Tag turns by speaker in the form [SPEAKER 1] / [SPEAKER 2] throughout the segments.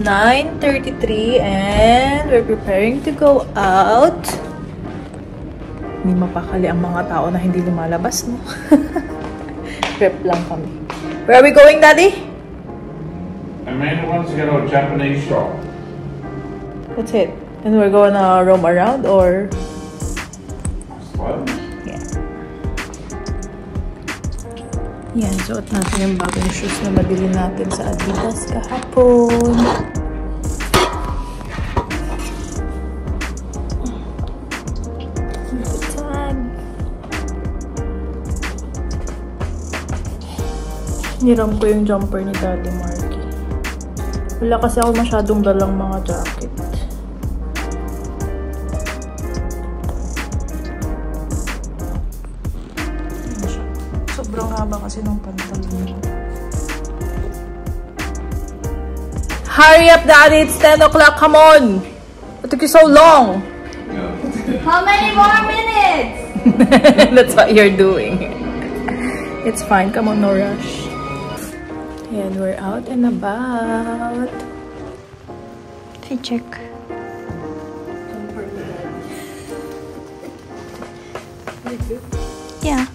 [SPEAKER 1] 9:33 and we're preparing to go out. Hindi mapakali ang mga tao na hindi lumalabas, no? Prep lang kami. Where are we going, Daddy?
[SPEAKER 2] Amanda wants to go to a Japanese shop.
[SPEAKER 1] That's it. And we're gonna roam around, or?
[SPEAKER 2] What?
[SPEAKER 1] Yeah. Yan, suot natin yung bagong shoes na mabili natin sa Adidas kahapon. Niram ko yung jumper ni Daddy Marky. Wala kasi ako masyadong dalang mga jacket. Sobrang haba kasi ng pantalon ko. Hurry up, Daddy! It's 10 o'clock! Come on! It took you so long!
[SPEAKER 3] How many more minutes?
[SPEAKER 1] That's what you're doing. It's fine. Come on, no rush. And we're out and about.
[SPEAKER 3] Hey, check. Yeah.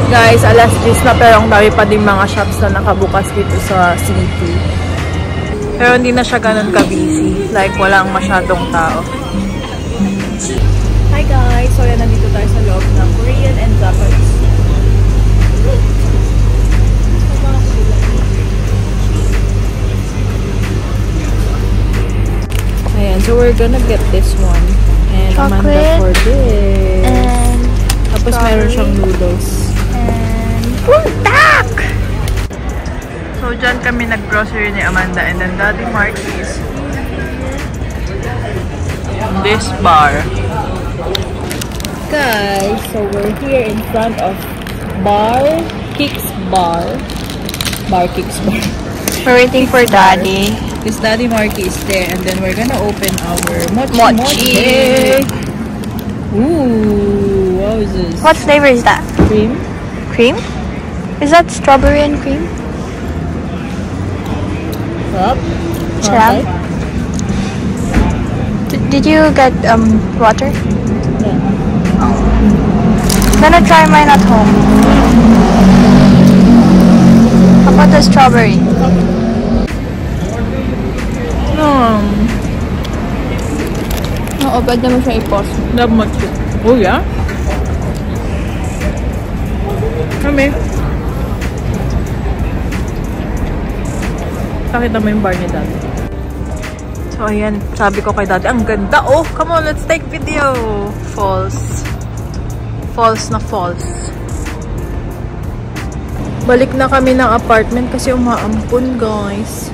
[SPEAKER 1] Guys, alas 10 na pero ang dami pa din mga shops na nakabukas dito sa city. Pero hindi na siya ganun ka-busy. Like, walang masyadong tao. Hi guys! So yan, nandito tayo sa loob ng Korean and Japanese. Ayan, so we're gonna get this one. And
[SPEAKER 3] Chocolate.
[SPEAKER 1] Amanda for this.
[SPEAKER 3] And
[SPEAKER 1] tapos meron siyang noodles.
[SPEAKER 3] And puntak!
[SPEAKER 1] So dyan kami nag-grocery ni Amanda and then Daddy Marky is this bar. Guys, so we're here in front of Bar Kicks Bar. Bar Kicks Bar.
[SPEAKER 3] We're waiting for Daddy.
[SPEAKER 1] Because Daddy Marky is there and then we're gonna open our mochi.
[SPEAKER 3] Mochi.
[SPEAKER 1] Ooh, what is this?
[SPEAKER 3] What flavor is that?
[SPEAKER 1] Cream?
[SPEAKER 3] Cream? Is that strawberry and cream?
[SPEAKER 1] Sarap?
[SPEAKER 3] Sarap. Did you get water?
[SPEAKER 1] Yeah.
[SPEAKER 3] Oh. Gonna try mine at home. How about the strawberry? Oo, pwede mo siya i-pause.
[SPEAKER 1] Love mochi. Oh, yeah? Kami. Pakita mo yung bar ni Daddy. So, ayan. Sabi ko kay Daddy, ang ganda. Oh, come on, let's take video. Falls. Falls na falls. Balik na kami ng apartment kasi umaampun, guys.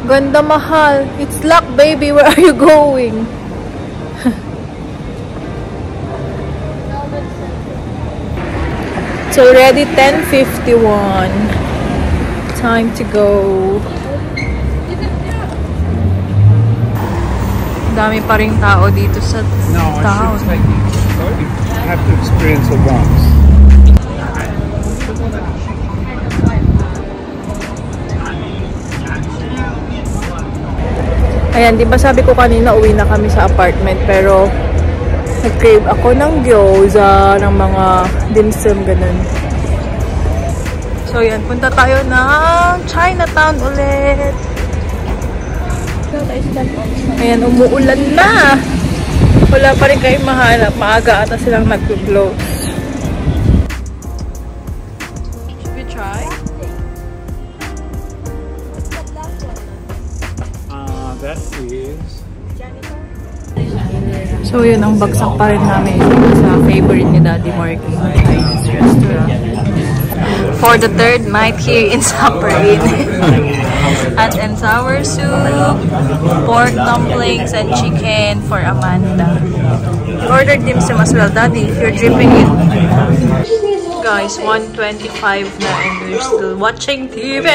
[SPEAKER 1] Ganda, mahal. It's luck, baby. Where are you going? So, already 10:51. Time to go. Dami pa ring tao dito sa town.
[SPEAKER 2] I have to experience it once.
[SPEAKER 1] Ayan, di ba sabi ko kanina uwi na kami sa apartment pero nag-crave ako ng gyoza, ng mga dim-sum, ganun. So yan, punta tayo ng Chinatown ulit. Ayan, umuulan na. Wala pa rin kayong mahanap. Maaga ata silang nag-close. Should we try?
[SPEAKER 2] That is...
[SPEAKER 1] So yun, ang bagsak pa rin namin sa favorite ni Daddy Marky, Chinese restaurant. For the third night here in Saparin. Hot and sour soup, pork dumplings, and chicken for Amanda. We ordered dim sum as well. Daddy, you're dripping it. Guys, 1:25 na and we're still watching TV!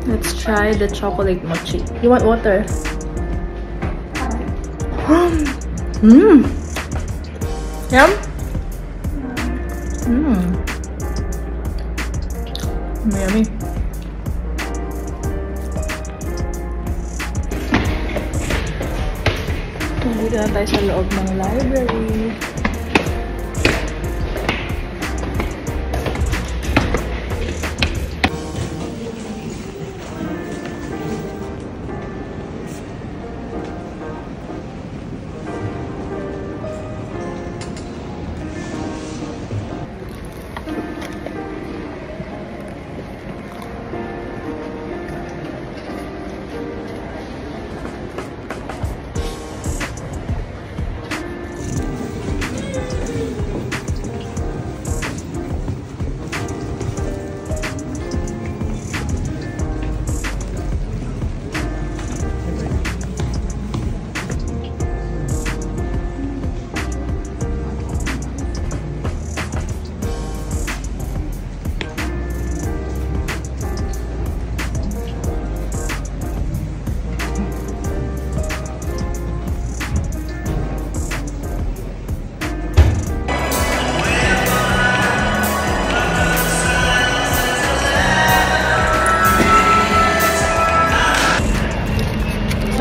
[SPEAKER 1] Let's try the chocolate mochi. You want water? Mmm. Yum. Mmm. Yummy. Nandito na tayo sa loob ng library.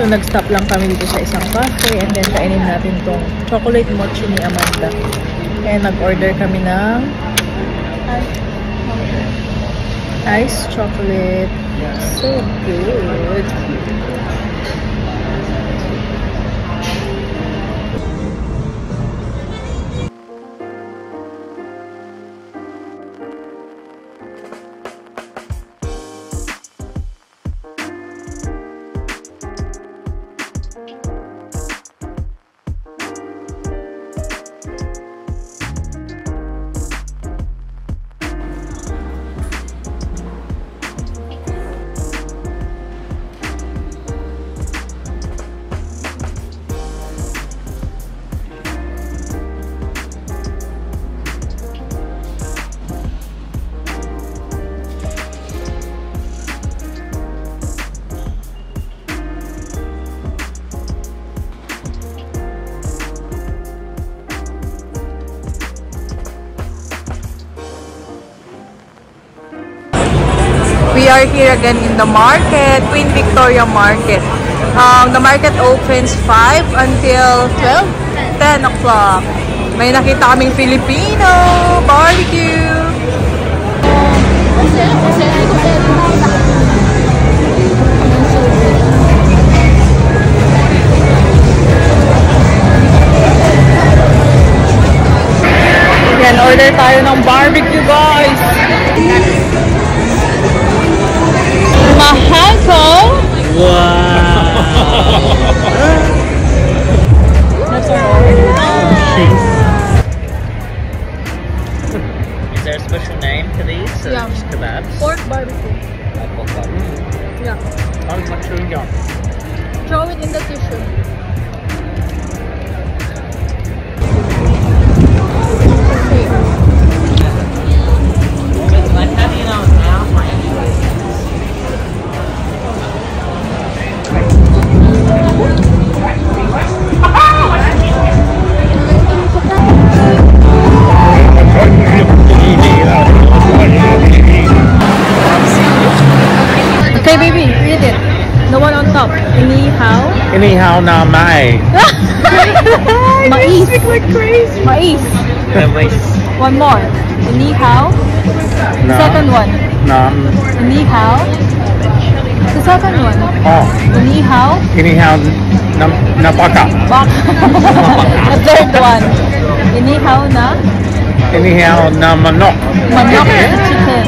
[SPEAKER 1] So, nag-stop lang kami dito sa isang cafe and then kainin natin tong chocolate mochi ni Amanda. And nag-order kami ng ice chocolate. So good! We are here again in the market, Queen Victoria Market. The market opens 5 until 10 o'clock. May nakita kaming Filipino barbecue. Yan, order tayo ng barbecue, guys. Mahal ko.
[SPEAKER 4] Wow!
[SPEAKER 1] That's our order.
[SPEAKER 4] Is there a special name to these?
[SPEAKER 1] Yeah.
[SPEAKER 4] Just kebabs?
[SPEAKER 1] Pork barbecue.
[SPEAKER 4] Pork barbecue.
[SPEAKER 1] Yeah.
[SPEAKER 4] How much are you got?
[SPEAKER 1] Throw it in the tissue.
[SPEAKER 4] Like, how do you know now?
[SPEAKER 1] Okay, baby, read it. The one on top. Ni hao.
[SPEAKER 2] Anyhow, na mai.
[SPEAKER 1] Mais. Like crazy. Mais. One more. Ni hao.
[SPEAKER 2] No.
[SPEAKER 1] Second one.
[SPEAKER 2] No.
[SPEAKER 1] Ni hao. The second one.
[SPEAKER 2] Oh.
[SPEAKER 1] Ni hao.
[SPEAKER 2] Anyhow, na baka.
[SPEAKER 1] Bak. The third one. Ni hao na.
[SPEAKER 2] Anyhow, na manok.
[SPEAKER 1] Manok. Chicken.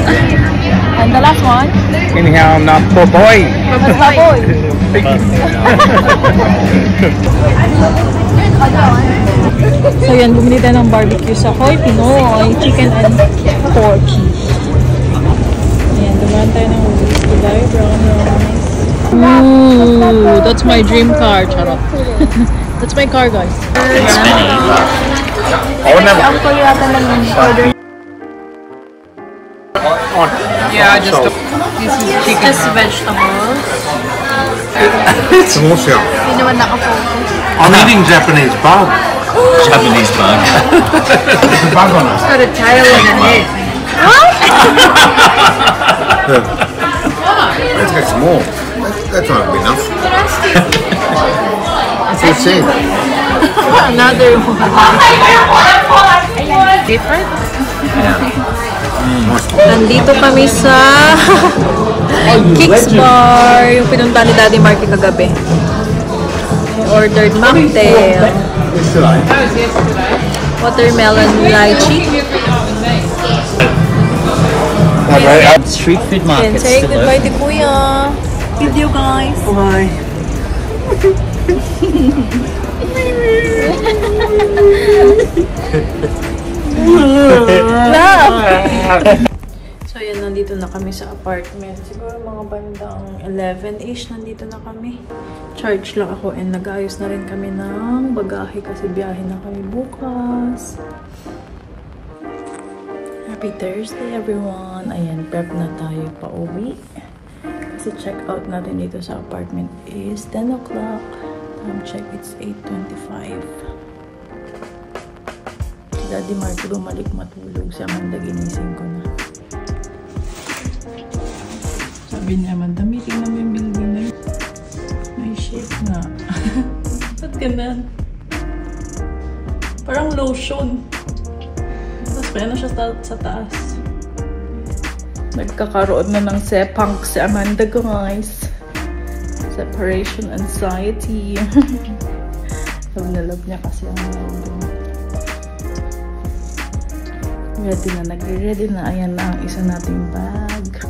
[SPEAKER 1] And the last one.
[SPEAKER 2] Anyhow, na boboy.
[SPEAKER 1] That's baboy. So yan, bumili tayo ng barbecue sa Hoy Pinoy, chicken and porky. Ayan, dumaan tayo ng Kulay Brown Rice. Ooh, that's my dream car, charot. That's my car, guys.
[SPEAKER 2] Oh, never.
[SPEAKER 1] Uncle yata nag-order.
[SPEAKER 5] hot.
[SPEAKER 4] Yeah, just
[SPEAKER 5] salt.
[SPEAKER 1] This is just vegetables.
[SPEAKER 5] Samosa.
[SPEAKER 3] Hindi naman nakafocus.
[SPEAKER 2] I'm eating Japanese bug.
[SPEAKER 6] Japanese bug.
[SPEAKER 5] There's a bug on it.
[SPEAKER 1] Got a tail and a head.
[SPEAKER 5] Let's get some more. That's not enough. That's what it said.
[SPEAKER 1] Another one. Different? Nandito kami sa Kicks Bar, yung pinunta ni Daddy Marky kagabi. We ordered mocktail, watermelon lychee.
[SPEAKER 6] Street food
[SPEAKER 1] And
[SPEAKER 6] markets.
[SPEAKER 1] say goodbye to Kuya. Video guys. Bye. So yan, nandito na kami sa apartment. Siguro mga bandang 11-ish nandito na kami. Charge lang ako and nag-ayos na rin kami ng bagahe kasi biyahe na kami bukas. Happy Thursday everyone! Ayan, prep na tayo pa uwi. Kasi check out natin dito sa apartment is 10 o'clock. Time check, it's 8:25. Si Daddy Marky bumalik matulog. Si Amanda ginising ko na. Sabi ni Amanda, meeting na yung building na yun. May shape nga. Ba't ganun? Parang lotion. Tapos meron siya sa taas. Nagkakaroon na ng sepang si Amanda, guys. Separation anxiety. Love na love niya kasi ang meron. Ready na, nagre-ready na. Ayan na ang isa nating bag.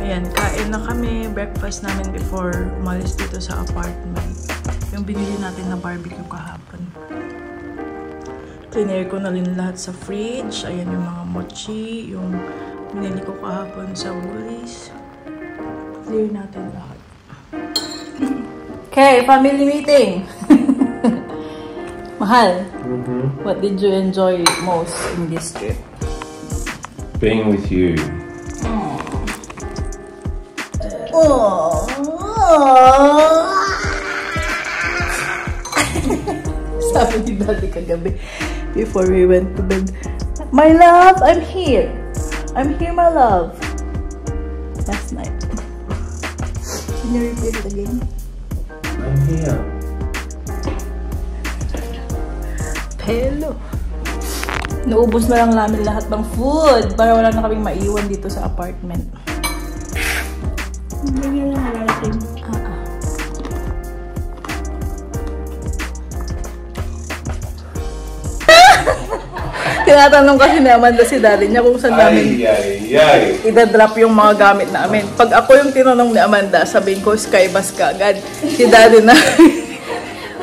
[SPEAKER 1] Ayan, kain na kami. Breakfast namin before umalis dito sa apartment. Yung binili natin na barbecue kahapon. Cleaner ko na rin lahat sa fridge. Ayan yung mga mochi. Yung binili ko kahapon sa Woolies. Clear natin lahat. Okay, family meeting! Mahal, what did you enjoy most in this trip?
[SPEAKER 2] Being with you.
[SPEAKER 1] Sabi ni Daddy kagabi before we went to bed, my love, I'm here. I'm here, my love. Last night. Can you repeat it again?
[SPEAKER 2] I'm here.
[SPEAKER 1] Pelo. Naubos na lang namin lahat ng food para wala na kaming maiwan dito sa apartment. Hindi na narating. Tinatanong kasi ni Amanda si Daddy niya kung saan namin idadrop yung mga gamit namin. Pag ako yung tinanong ni Amanda, sabihin ko, Skybus ka agad. Si Daddy na.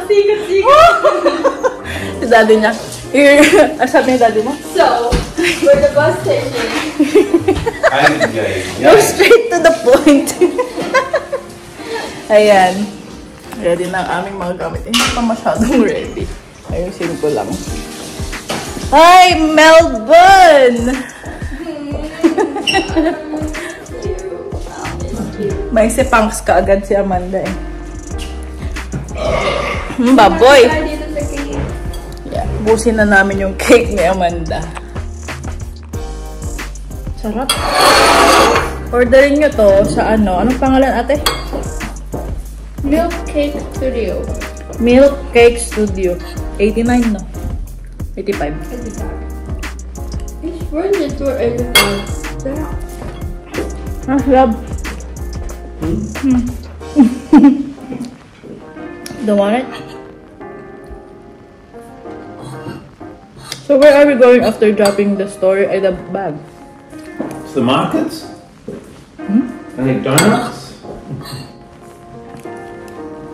[SPEAKER 1] Si Daddy niya. Sabi ni Daddy mo?
[SPEAKER 3] So, we're the bus station.
[SPEAKER 1] Go straight to the point. Ayan. Ready na ang aming mga gamit. Hindi pa masyadong ready. Ayusin ko lang. Hi, Melbourne! May sepangs ka agad si Amanda eh. Baboy! Yeah, busin na namin yung cake ni Amanda. Sarap. Orderin nyo to sa ano. Anong pangalan, ate?
[SPEAKER 3] Milk Cake Studio.
[SPEAKER 1] Milk Cake Studio. 89, no? 85.
[SPEAKER 3] It's worth it for 85.
[SPEAKER 1] Ah, love. Don't want it? So where are we going after dropping the story at the bag?
[SPEAKER 2] It's the markets. Any donuts?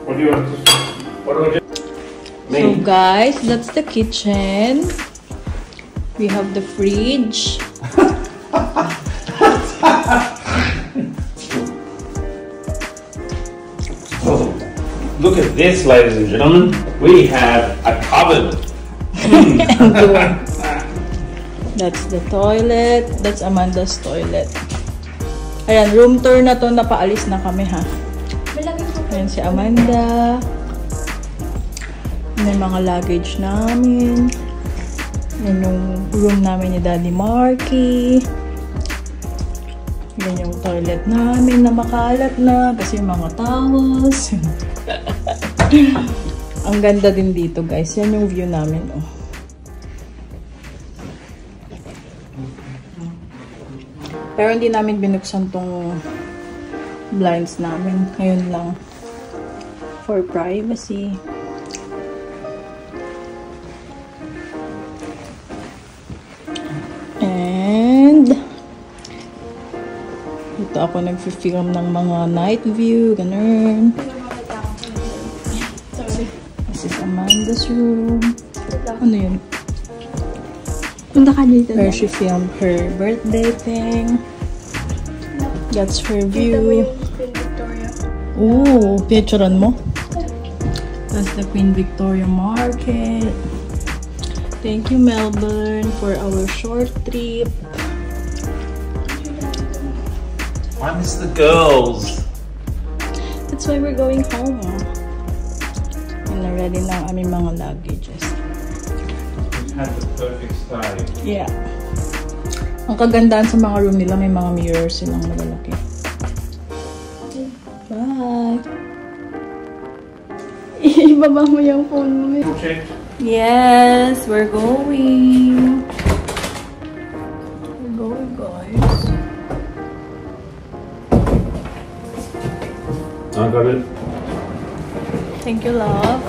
[SPEAKER 2] What do you want to What do we do?
[SPEAKER 1] So guys, that's the kitchen. We have the fridge.
[SPEAKER 2] Oh, look at this, ladies and gentlemen. We have a cupboard.
[SPEAKER 1] That's the toilet. That's Amanda's toilet. Ayan, room tour na to. Napaalis na kami, ha? Ayan si Amanda. May mga luggage namin. Yan yung room namin ni Daddy Marky. Yan yung toilet namin na makalat na kasi yung mga towels. Ang ganda din dito, guys. Yan yung view namin, oh. Pero hindi namin binuksan tong blinds namin. Ngayon lang. For privacy. And dito ako nag-film ng mga night view. Ganun. This is Amanda's room. Ano yun?
[SPEAKER 3] Punta ka dito.
[SPEAKER 1] Where she filmed her birthday thing. That's her view.
[SPEAKER 3] Queen Victoria.
[SPEAKER 1] Ooh, picturean mo? That's the Queen Victoria Market. Thank you, Melbourne, for our short trip.
[SPEAKER 6] I miss the girls.
[SPEAKER 1] That's why we're going home. And already na aming mga luggages.
[SPEAKER 2] Had the perfect stay.
[SPEAKER 1] Yeah. Ang kagandahan sa mga room nila, may mga mirrors silang malalaki. Bye!
[SPEAKER 3] Ibaba mo yung phone mo.
[SPEAKER 2] Check.
[SPEAKER 1] Yes, we're going. We're going, guys.
[SPEAKER 2] I got it.
[SPEAKER 1] Thank you, love.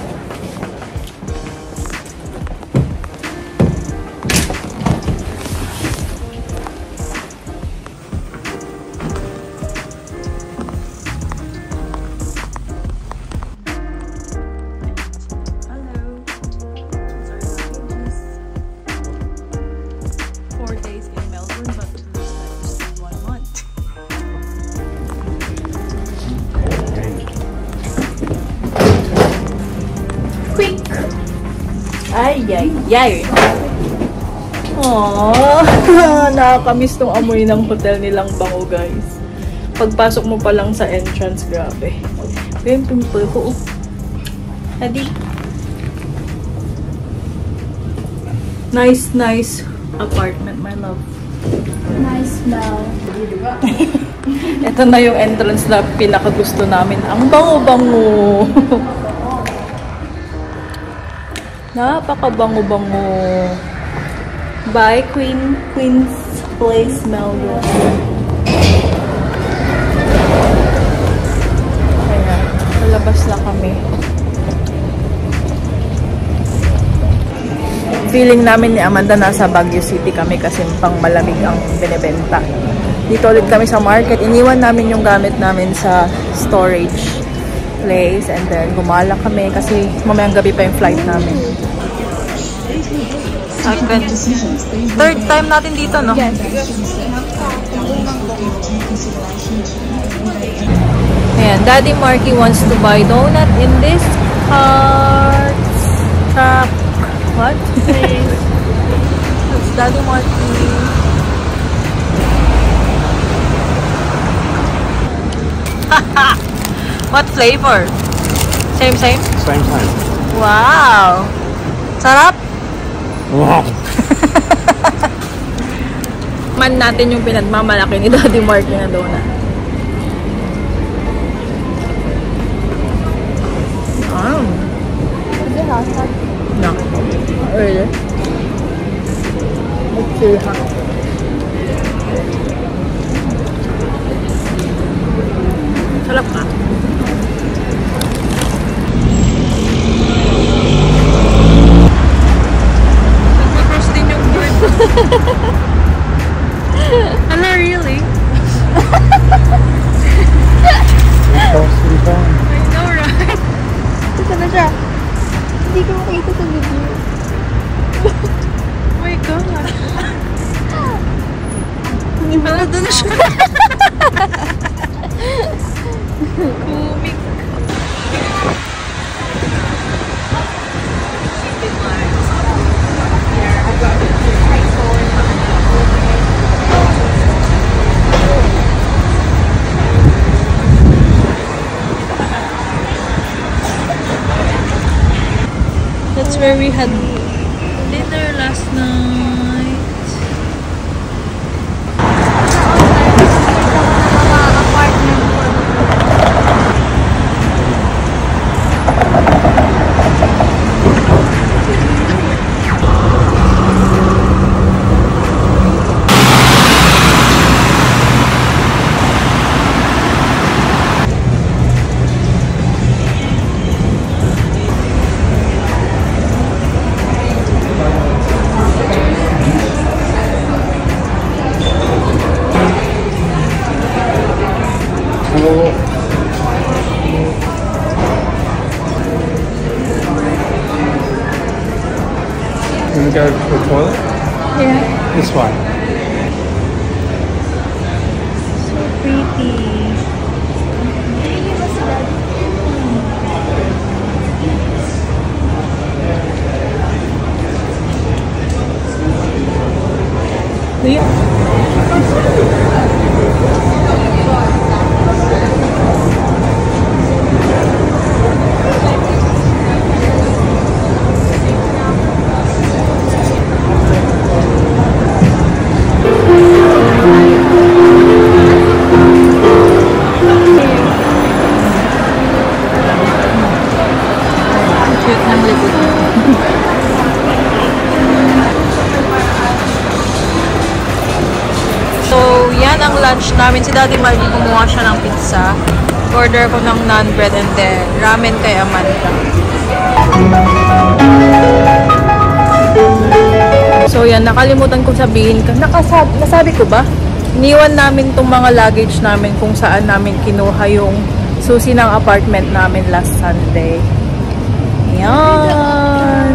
[SPEAKER 1] Ay, ay, ay. Aww. Nakakamiss tong amoy ng hotel nilang bango, guys. Pagpasok mo pa lang sa entrance, grabe. Yung pimple ko. Adi. Nice, nice apartment, my love.
[SPEAKER 3] Nice smell.
[SPEAKER 1] Ito na yung entrance na pinakagusto namin. Ang bango-bango. Napakabango-bango. Bye, Queen's Place, Melbourne. Ayan. Palabas na kami. Feeling namin ni Amanda nasa Baguio City kami kasi pang malamig ang binibenta. Dito ulit kami sa market. Iniwan namin yung gamit namin sa storage place and then gumala kami kasi mamayang gabi pa yung flight namin. Third time natin dito, no? Yes. Ayan, Daddy Marky wants to buy donut in this truck. What? That's Daddy Marky. What flavor? Same?
[SPEAKER 2] Same.
[SPEAKER 1] Wow! Sarap!
[SPEAKER 2] Wow.
[SPEAKER 1] Man natin yung pinagmamalaki ni Daddy Marky na donut.
[SPEAKER 3] Is it hot?
[SPEAKER 1] No. Really? Let's see, huh? Sarap ka. Nagpa-cross din yung bird. Hello, really? I know, right?
[SPEAKER 3] Ito na siya. Hindi ko makita sa video.
[SPEAKER 1] Oh my God. Hala, doon na siya. Kumik. That's where we had dinner last night.
[SPEAKER 7] Can we go to the toilet?
[SPEAKER 3] Yeah.
[SPEAKER 7] This way.
[SPEAKER 3] So pretty.
[SPEAKER 1] So, yan ang lunch namin. Si Daddy Marky kumuha siya ng pizza. Order ko ng naan bread and then ramen kay Amanda. So, yan. Nakalimutan kong sabihin. Nasabi ko ba? Iniwan namin tong mga luggage namin kung saan namin kinuha yung susi ng apartment namin last Sunday. Yan.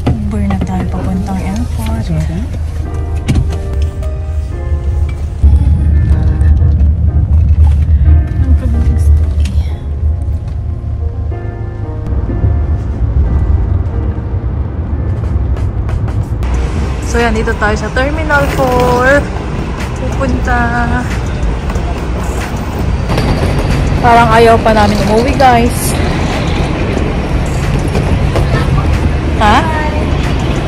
[SPEAKER 1] Uber na tayo papuntang airport. So yan, dito tayo sa Terminal 4. Pupunta. Parang ayaw pa namin umuwi, guys. Ha?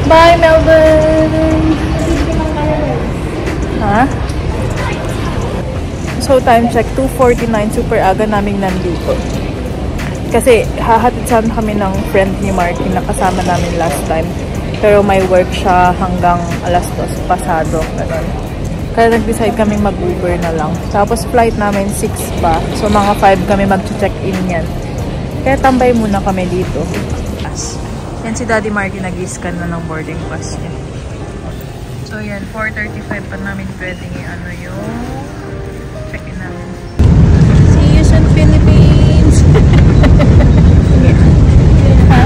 [SPEAKER 1] Bye, Melbourne! Ha? So time check, 2:49. Super aga naming nandito. Kasi hahatid sana kami ng friend ni Marky na kasama namin last time. Pero may work siya hanggang alas 2 pasado. Ganun. Kaya nag-decide kaming mag-Uber na lang. Tapos flight namin 6 pa. So mga 5 kami mag-check-in yan. Kaya tambay muna kami dito. Yan si Daddy Marky nag-scan na ng boarding pass niya. So yan, 4:35 pa namin pwedeng i-ano yung check-in namin. See you soon, Philippines! Ha?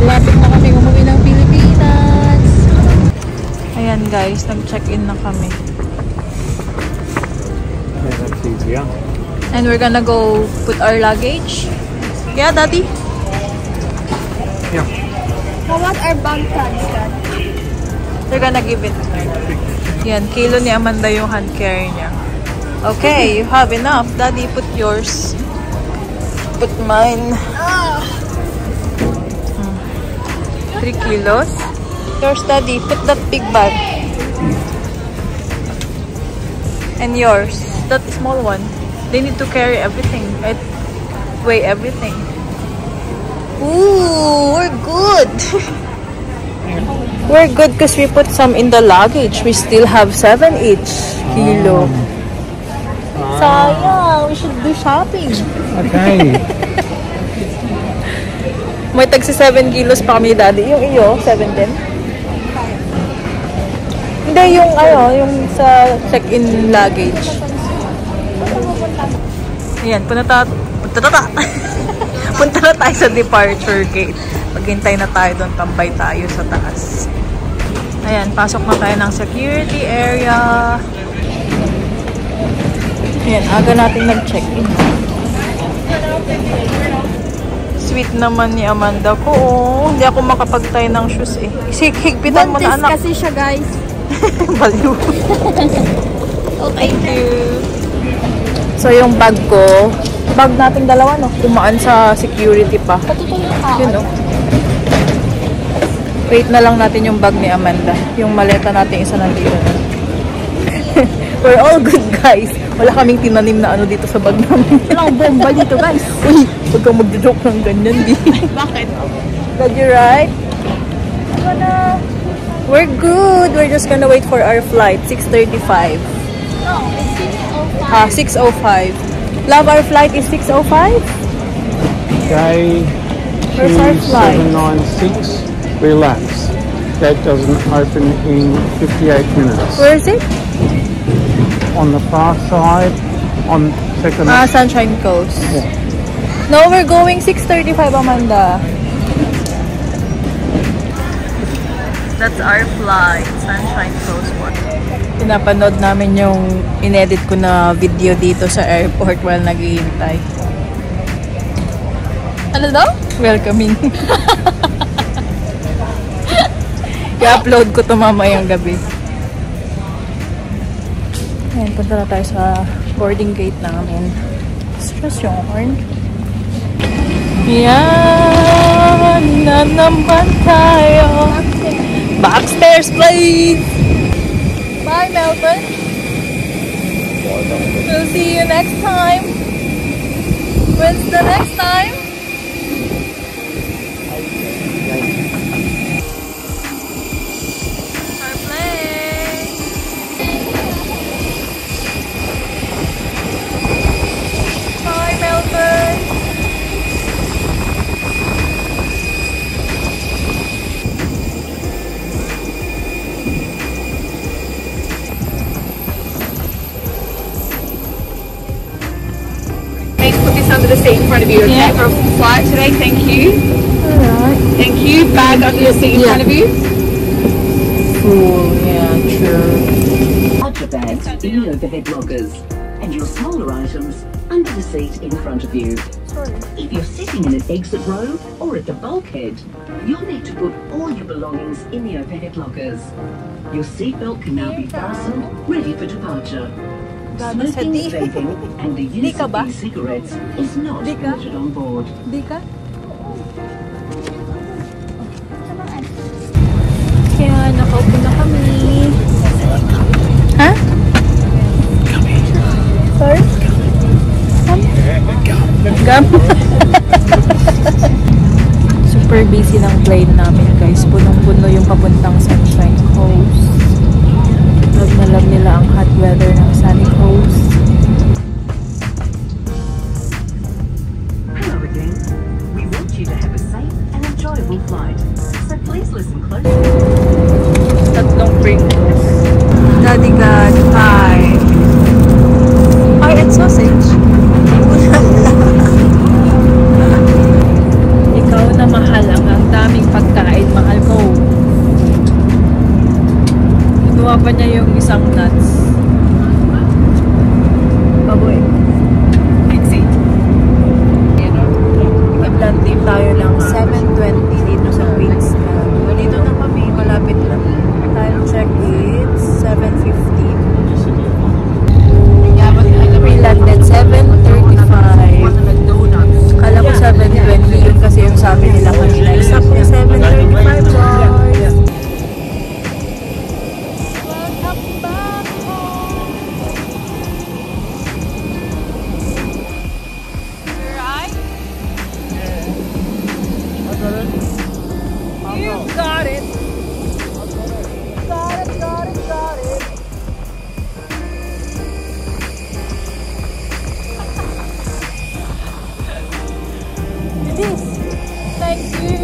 [SPEAKER 1] Lapit na kami umuwi ng Pilipinas. Ayan guys, nag-check-in na kami.
[SPEAKER 7] Yeah, that's easier.
[SPEAKER 1] And we're gonna go put our luggage. Yeah, Daddy?
[SPEAKER 7] Yeah.
[SPEAKER 3] How about our bank cards, Dad?
[SPEAKER 1] They're gonna give it. Yan, kilo ni Amanda yung hand carry niya. Okay, you have enough. Daddy, put yours. Put mine. 3 kilos. Yours, Daddy. Put that big bag. And yours. That small one. They need to carry everything. Weigh everything. Ooh, we're good. We're good because we put some in the luggage. We still have 7 each kilo. Sayang, we should do shopping.
[SPEAKER 7] Okay.
[SPEAKER 1] May tagsi 7 kilos pa kami, Daddy. Yung iyo, 7 din? Hindi, yung yung sa check-in luggage. Ayan, punta na tayo sa departure gate. Maghintay na tayo doon, tambay tayo sa taas. Ayan, pasok na tayo ng security area. Ayan, aga natin nag-check-in. sweet naman ni Amanda ko. Oh, hindi ako makapag-tie ng shoes eh. Higpitan mo na, anak.
[SPEAKER 3] kasi siya, guys.
[SPEAKER 1] Baliw.
[SPEAKER 3] Oh, thank you.
[SPEAKER 1] So, yung bag ko, bag nating dalawa, no? Dumaan sa security pa.
[SPEAKER 3] Patutulong ka.
[SPEAKER 1] Yun, no? Wait na lang natin yung bag ni Amanda. Yung maleta natin, isa nandito na. We're all good, guys. Wala kaming tinanim na ano dito sa bag namin.
[SPEAKER 3] Walang bomba dito, guys.
[SPEAKER 1] Uy, huwag kang mag-joke ng ganyan, di.
[SPEAKER 3] Bakit?
[SPEAKER 1] Got you right? We're good. We're just gonna wait for our flight. 6:35.
[SPEAKER 3] No, it's 6:05.
[SPEAKER 1] 6:05. Love, our flight is 6:05?
[SPEAKER 7] Day
[SPEAKER 1] Where's our flight?
[SPEAKER 7] 2796. Relax. Gate doesn't open in 58 minutes.
[SPEAKER 1] Where is it?
[SPEAKER 7] On the far side, on second.
[SPEAKER 1] Sunshine Coast.
[SPEAKER 7] Yeah.
[SPEAKER 1] No, we're going 6:35, Amanda. That's our flight, Sunshine Coast. Pinapanood namin yung inedit ko na video dito sa airport while naghihintay. Ano daw? Welcoming. I-upload ko to mamayang gabi. Ayan, punta na tayo sa boarding gate namin. Stress yung horn. Yan na naman tayo. Backstairs, please! Bye, Melbourne. We'll see you next time. When's the next time? Our plane. Bye, Melbourne.
[SPEAKER 8] Put this under the seat in front of you, okay?
[SPEAKER 1] Yeah.
[SPEAKER 8] For a flight today, thank you.
[SPEAKER 1] Alright.
[SPEAKER 8] Thank you. Bag under the seat in front of you.
[SPEAKER 1] Cool, yeah, true.
[SPEAKER 9] Put your bags in the overhead lockers and your smaller items under the seat in front of you. If you're sitting in an exit row or at the bulkhead, you'll need to put all your belongings in the overhead lockers. Your seatbelt can now be fastened, ready for departure. Smoking, vaping, and the use of e-cigarettes is not permitted on board.
[SPEAKER 1] Di ka? Kaya nakaupo na kami. Ha? Sorry? Gum? Super busy ng plane namin, guys. Punong-puno yung papuntang Sunshine Coast. Love na love nila ang hot weather ng Sunny Coast.
[SPEAKER 9] Hello again. We want you to have a safe and enjoyable flight. So please listen closely.
[SPEAKER 1] Tatlong Pringles. Daddy God, hi. Ay, and sausage. Ikaw na mahal ang daming pagkain. Mahal ko. Gawa pa niya yung isang nuts. Baboy. Exit. Nag-landing tayo ng 7:20 dito sa Queensland. Dito na kami, malapit lang. Time check is 7:15. We landed 7:35. Kala ko 7:20 yun kasi yung sabi nila kanina. Exact na 7:35 guys. You got it. Got it, got it, got it. It is. Thank you.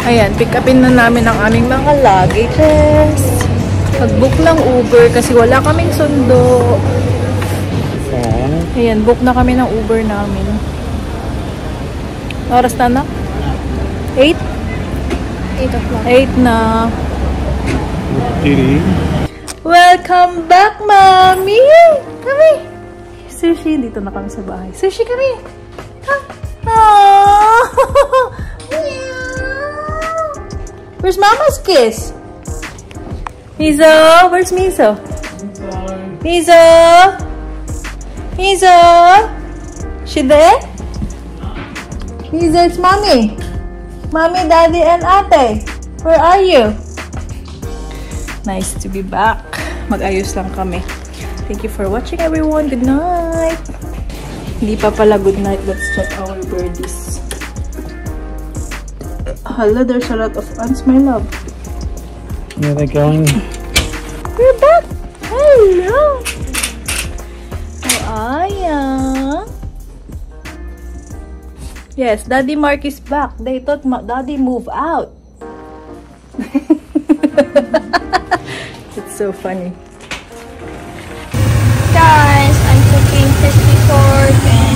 [SPEAKER 1] Ayan, pick upin na namin ang aming mga luggages. Pag-book ng Uber kasi wala kaming sundo. Ayan, book na kami ng Uber namin. Oras na na? 8?
[SPEAKER 3] 8 o'clock.
[SPEAKER 1] 8 na.
[SPEAKER 7] Didi.
[SPEAKER 1] Welcome back, Mommy! Mommy! Sushi, dito na kami sa bahay. Sushi kami! Ha? Aww! Where's Mama's kiss? Mizo? Where's Mizo? Mizo? Mizo? She there? Mizo, it's Mommy. Mommy, Daddy, and Ate. Where are you? Nice to be back. Mag-ayos lang kami. Thank you for watching, everyone. Good night. Hindi pa pala good night. Let's check our birdies. Hello, there's a lot of ants, my love.
[SPEAKER 7] Yeah, they're going.
[SPEAKER 1] We're back. Hello. How are ya? Yes, Daddy Mark is back. They thought Daddy moved out. It's so funny.
[SPEAKER 3] Guys, I'm cooking crispy pork and